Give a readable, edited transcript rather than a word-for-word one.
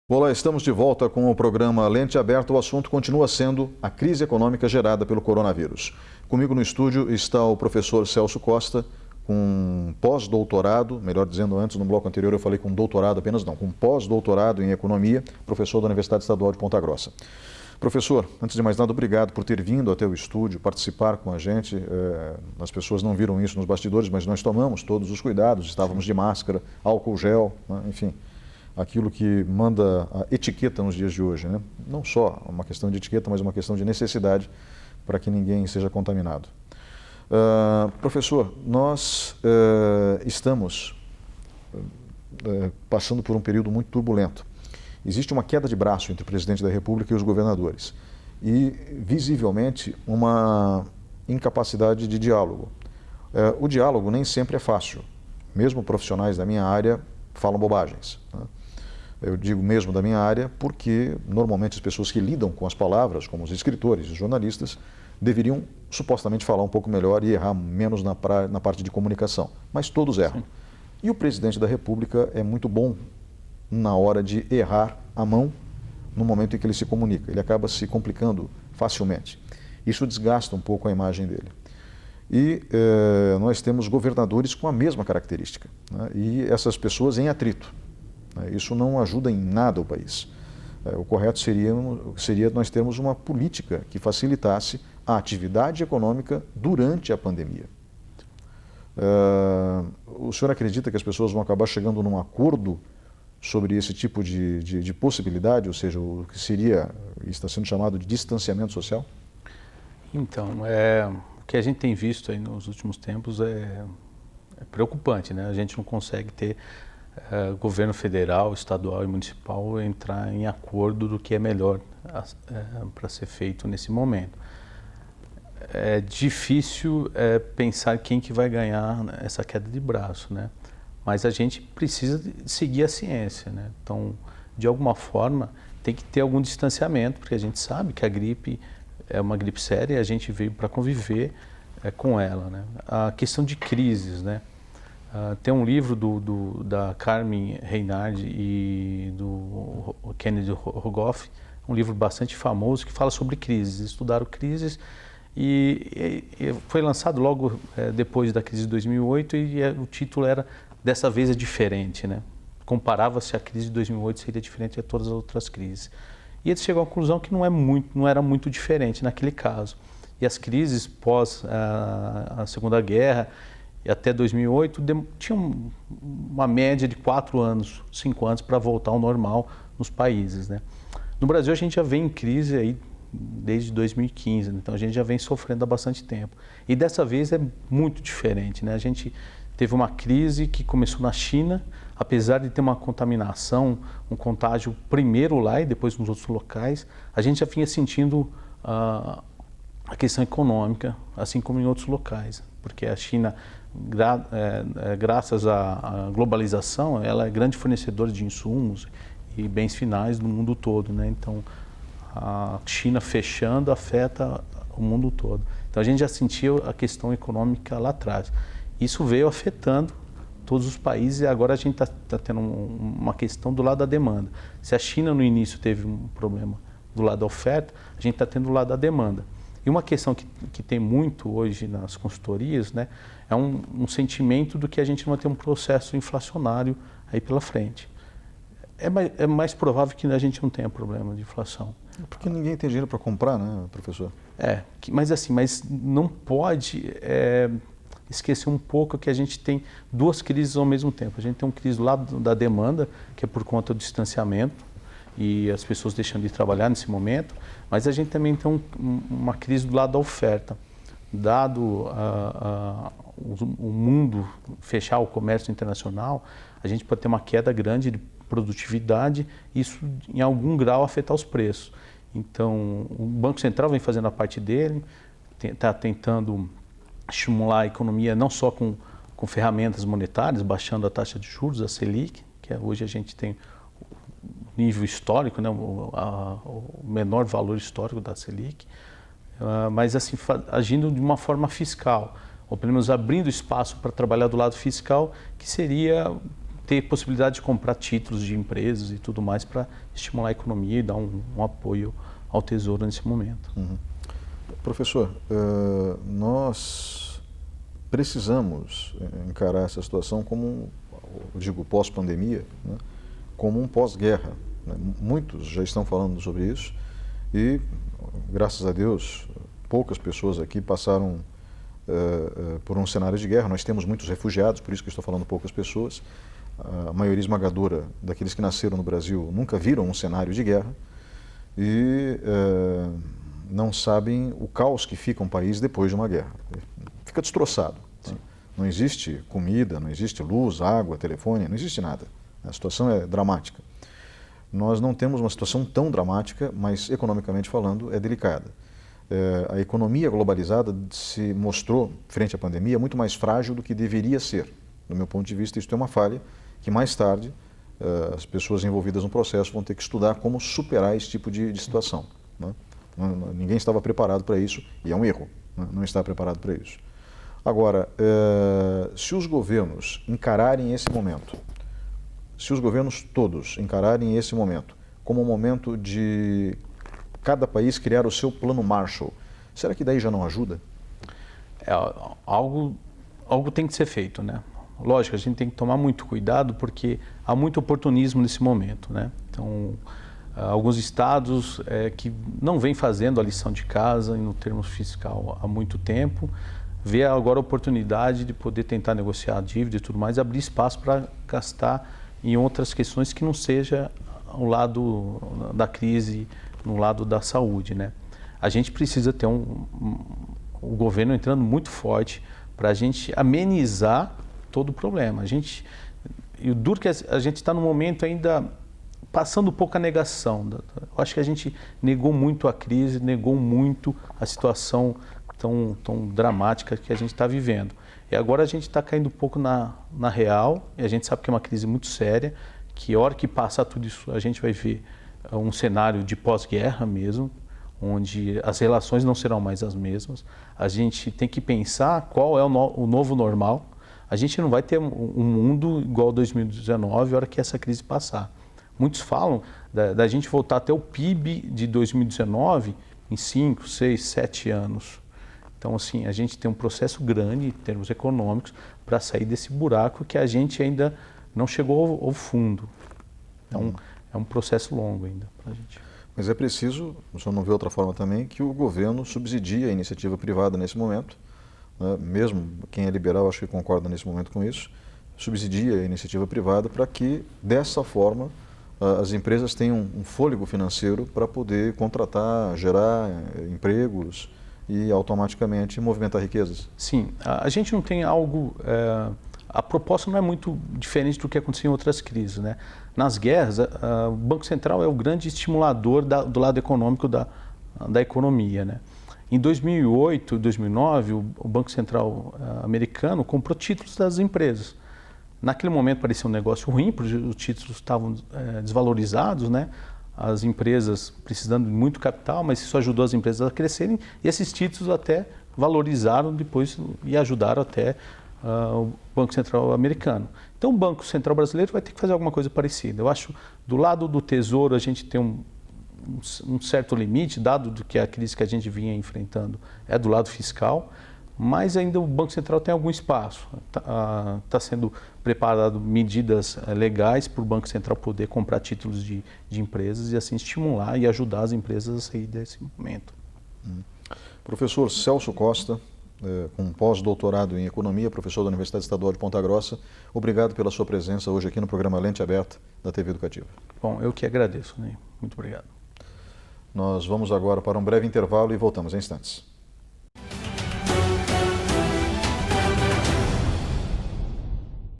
Olá, estamos de volta com o programa Lente Aberta. O assunto continua sendo a crise econômica gerada pelo coronavírus. Comigo no estúdio está o professor Celso Costa, com pós-doutorado, melhor dizendo, antes no bloco anterior eu falei com doutorado apenas, não, com pós-doutorado em economia, professor da Universidade Estadual de Ponta Grossa. Professor, antes de mais nada, obrigado por ter vindo até o estúdio, participar com a gente. As pessoas não viram isso nos bastidores, mas nós tomamos todos os cuidados, estávamos de máscara, álcool gel, né, enfim, aquilo que manda a etiqueta nos dias de hoje, né? Não só uma questão de etiqueta, mas uma questão de necessidade para que ninguém seja contaminado. Professor, nós estamos passando por um período muito turbulento. Existe uma queda de braço entre o presidente da República e os governadores e, visivelmente, uma incapacidade de diálogo. O diálogo nem sempre é fácil. Mesmo profissionais da minha área falam bobagens, né? Eu digo mesmo da minha área porque, normalmente, as pessoas que lidam com as palavras, como os escritores e os jornalistas, deveriam supostamente falar um pouco melhor e errar menos na parte de comunicação. Mas todos erram. Sim. E o presidente da República é muito bom na hora de errar a mão no momento em que ele se comunica. Ele acaba se complicando facilmente. Isso desgasta um pouco a imagem dele. E nós temos governadores com a mesma característica, né? E essas pessoas em atrito. Isso não ajuda em nada o país. O correto seria nós termos uma política que facilitasse a atividade econômica durante a pandemia. O senhor acredita que as pessoas vão acabar chegando num acordo sobre esse tipo de possibilidade, ou seja, o que está sendo chamado de distanciamento social? Então, o que a gente tem visto aí nos últimos tempos é preocupante, né? A gente não consegue ter governo federal, estadual e municipal entrar em acordo do que é melhor para ser feito nesse momento. É difícil pensar quem que vai ganhar essa queda de braço, né? Mas a gente precisa seguir a ciência, né? Então, de alguma forma, tem que ter algum distanciamento, porque a gente sabe que a gripe é uma gripe séria e a gente veio para conviver com ela, né? A questão de crises, né? Tem um livro da Carmen Reinhard e do Kennedy Rogoff, um livro bastante famoso que fala sobre crises. Estudaram crises e foi lançado logo depois da crise de 2008 e o título era Dessa Vez é Diferente, né? Comparava-se a crise de 2008 seria diferente de todas as outras crises. E eles chegou à conclusão que não era muito diferente naquele caso. E as crises pós a Segunda Guerra e até 2008 tinham uma média de 4 anos, 5 anos para voltar ao normal nos países, né? No Brasil a gente já vem em crise aí desde 2015, né? Então a gente já vem sofrendo há bastante tempo. E dessa vez é muito diferente, né? A gente teve uma crise que começou na China, apesar de ter uma contaminação, um contágio primeiro lá e depois nos outros locais, a gente já vinha sentindo a questão econômica, assim como em outros locais, porque a China, graças à globalização, ela é grande fornecedora de insumos e bens finais no mundo todo, né? Então, a China fechando afeta o mundo todo. Então, a gente já sentiu a questão econômica lá atrás. Isso veio afetando todos os países e agora a gente está tendo uma questão do lado da demanda. Se a China no início teve um problema do lado da oferta, a gente está tendo do lado da demanda. E uma questão que tem muito hoje nas consultorias, né, é um sentimento do que a gente não vai ter um processo inflacionário aí pela frente. É mais provável que a gente não tenha problema de inflação. Porque ninguém tem dinheiro para comprar, né, professor? Mas não pode esquecer um pouco que a gente tem duas crises ao mesmo tempo. A gente tem uma crise do lado da demanda, que é por conta do distanciamento, e as pessoas deixando de trabalhar nesse momento, mas a gente também tem uma crise do lado da oferta. Dado o mundo fechar o comércio internacional, a gente pode ter uma queda grande de produtividade e isso em algum grau afetar os preços. Então, o Banco Central vem fazendo a parte dele, está tentando estimular a economia não só com ferramentas monetárias, baixando a taxa de juros, a Selic, que hoje a gente tem nível histórico, né, o menor valor histórico da Selic, mas assim, agindo de uma forma fiscal, ou pelo menos abrindo espaço para trabalhar do lado fiscal, que seria ter possibilidade de comprar títulos de empresas e tudo mais para estimular a economia e dar um apoio ao Tesouro nesse momento. Uhum. Professor, nós precisamos encarar essa situação como, eu digo, pós-pandemia, né, como um pós-guerra. Né? Muitos já estão falando sobre isso e, graças a Deus, poucas pessoas aqui passaram por um cenário de guerra. Nós temos muitos refugiados, por isso que eu estou falando poucas pessoas. A maioria esmagadora daqueles que nasceram no Brasil nunca viram um cenário de guerra e não sabem o caos que fica um país depois de uma guerra. Fica destroçado. Né? Não existe comida, não existe luz, água, telefone, não existe nada. A situação é dramática. Nós não temos uma situação tão dramática, mas economicamente falando é delicada. A economia globalizada se mostrou, frente à pandemia, muito mais frágil do que deveria ser. Do meu ponto de vista, isso é uma falha que mais tarde as pessoas envolvidas no processo vão ter que estudar como superar esse tipo de situação. Né? Ninguém estava preparado para isso e é um erro, né? Não está preparado para isso. Agora, se os governos encararem esse momento, se os governos todos encararem esse momento como um momento de cada país criar o seu plano Marshall, será que daí já não ajuda? Algo tem que ser feito, né? Lógico, a gente tem que tomar muito cuidado porque há muito oportunismo nesse momento, né? Então, alguns estados que não vêm fazendo a lição de casa no termo fiscal há muito tempo, vê agora a oportunidade de poder tentar negociar a dívida e tudo mais, abrir espaço para gastar em outras questões que não seja o lado da crise, no lado da saúde, né? A gente precisa ter o governo entrando muito forte para a gente amenizar todo o problema. E o duro que a gente está no momento ainda passando um pouco a negação. Eu acho que a gente negou muito a crise, negou muito a situação tão dramática que a gente está vivendo. E agora a gente está caindo um pouco na real, e a gente sabe que é uma crise muito séria, que a hora que passar tudo isso a gente vai ver um cenário de pós-guerra mesmo, onde as relações não serão mais as mesmas. A gente tem que pensar qual é o novo normal. A gente não vai ter um mundo igual a 2019, a hora que essa crise passar. Muitos falam da gente voltar até o PIB de 2019 em 5, 6, 7 anos. Então, assim, a gente tem um processo grande em termos econômicos para sair desse buraco que a gente ainda não chegou ao fundo. Então, é um processo longo ainda para a gente. Mas é preciso, o senhor não vê outra forma também, que o governo subsidie a iniciativa privada nesse momento, né? Mesmo quem é liberal acho que concorda nesse momento com isso, subsidia a iniciativa privada para que, dessa forma, as empresas tenham um fôlego financeiro para poder contratar, gerar empregos e automaticamente movimentar riquezas. Sim, a gente não tem algo... A proposta não é muito diferente do que aconteceu em outras crises, né? Nas guerras, o Banco Central é o grande estimulador do lado econômico da economia, né? Em 2008 e 2009, o Banco Central americano comprou títulos das empresas. Naquele momento parecia um negócio ruim, porque os títulos estavam desvalorizados, né? As empresas precisando de muito capital, mas isso ajudou as empresas a crescerem e esses títulos até valorizaram depois e ajudaram até o Banco Central americano. Então o Banco Central brasileiro vai ter que fazer alguma coisa parecida. Eu acho do lado do Tesouro a gente tem um certo limite, dado do que a crise que a gente vinha enfrentando é do lado fiscal, mas ainda o Banco Central tem algum espaço. Está sendo preparado medidas legais para o Banco Central poder comprar títulos de empresas e assim estimular e ajudar as empresas a sair desse momento. Professor Celso Costa, com pós-doutorado em Economia, professor da Universidade Estadual de Ponta Grossa, obrigado pela sua presença hoje aqui no programa Lente Aberta da TV Educativa. Bom, eu que agradeço, né? Muito obrigado. Nós vamos agora para um breve intervalo e voltamos em instantes.